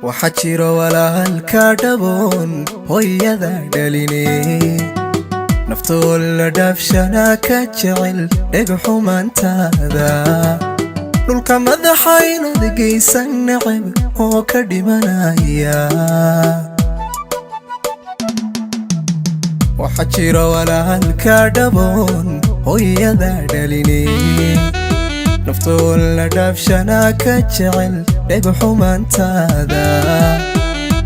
وحجر ولا الكادبون هويدا دليني نفتو لدفشنا كجعل دقحو مانتادا لولكا مدحاينو دقيسا نعب هو كدمانايا وحجر ولا الكادبون هويدا دليني نفتو لدفشنا كجعل دقحو مانتادا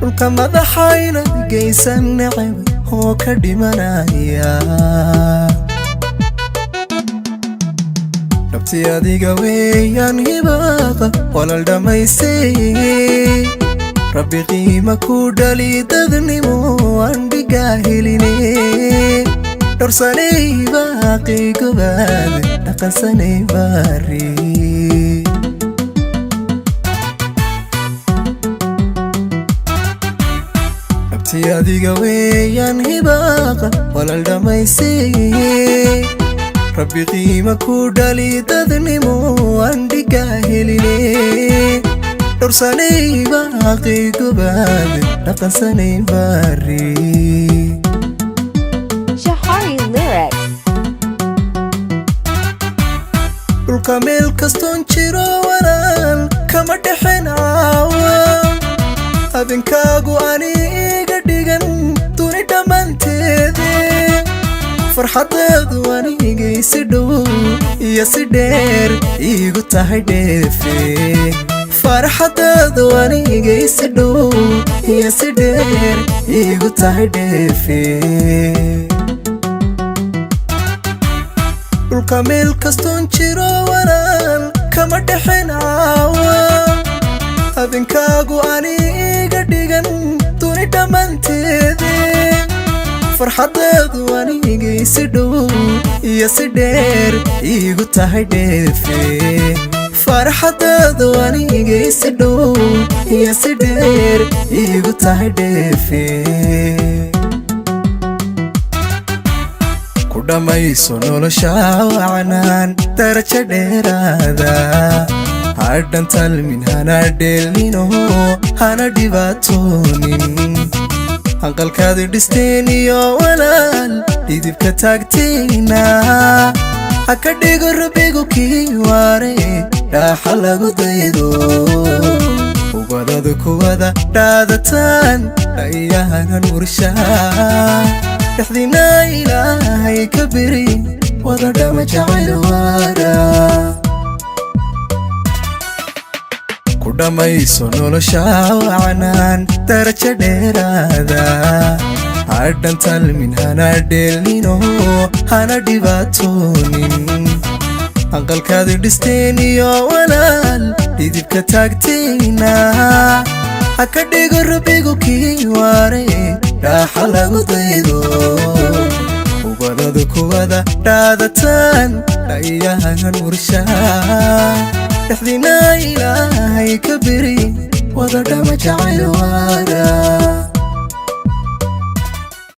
لولكا مدحاينو دقيسا نعب هو كدمانايا نبتي adiga weeyaan hibaaqa walal dhamaystay rabbi qiima ku dhali dadnimo aan dhiga helinay dorsanay baaqi gobaad dhaqansanay bari nabti adiga weeyaan hibaaqa walal dhamaystay rabbi qiima ku dhali dadnimo aan dhiga helinay dorsanay baaqi gobaad dhaqansanay bari Shahari lyrics. dhulka meel kastoon jiro walaal kama dhexin caawa habeenkaagu ani iga dhigan duni dhammaanteede farxadeedu anigay si dhow iyo si dheer iigu tahay dheefe farxadeedu anigay si dhow iyo si dheer iigu tahay dheefe dhulka meel kastoon jiro walaal kama dhexin caawa habeenkaagu ani iga dhigan duni dhammaanteede farxadeedu anigay si dhow iyo si dheer iigu tahay dheefe farxadeedu anigay si dhow iyo si dheer iigu tahay dheefe ku dhammayso nolosha wacanaan darajo dheeraada hadhan talmin hana dheelino hana dhibaatoonin hanqalkaadi dhisteen iyo walaal dhidibka taagtayna haka dhigo rabbigu kii waare dhaaxa lagu daydo ubadadu kuwada dhaadataan dhayahanan urshaa dhexdina ilaahay ka biri wada dhama jacayl waara ku dhammayso nolosha wacanaan darajo dheeraada hadhan talmin hana dheelino hana dhibaatoonin hanqalkaadi dhisteen iyo walaal dhidibka taagtayna haka dhigo rabbigu kii waare dhaaxa lagu daydo ubadadu kuwada dhaadataan dhayahanan urshaa dhexdina ilaahay ka biri wada dhama jacayl waara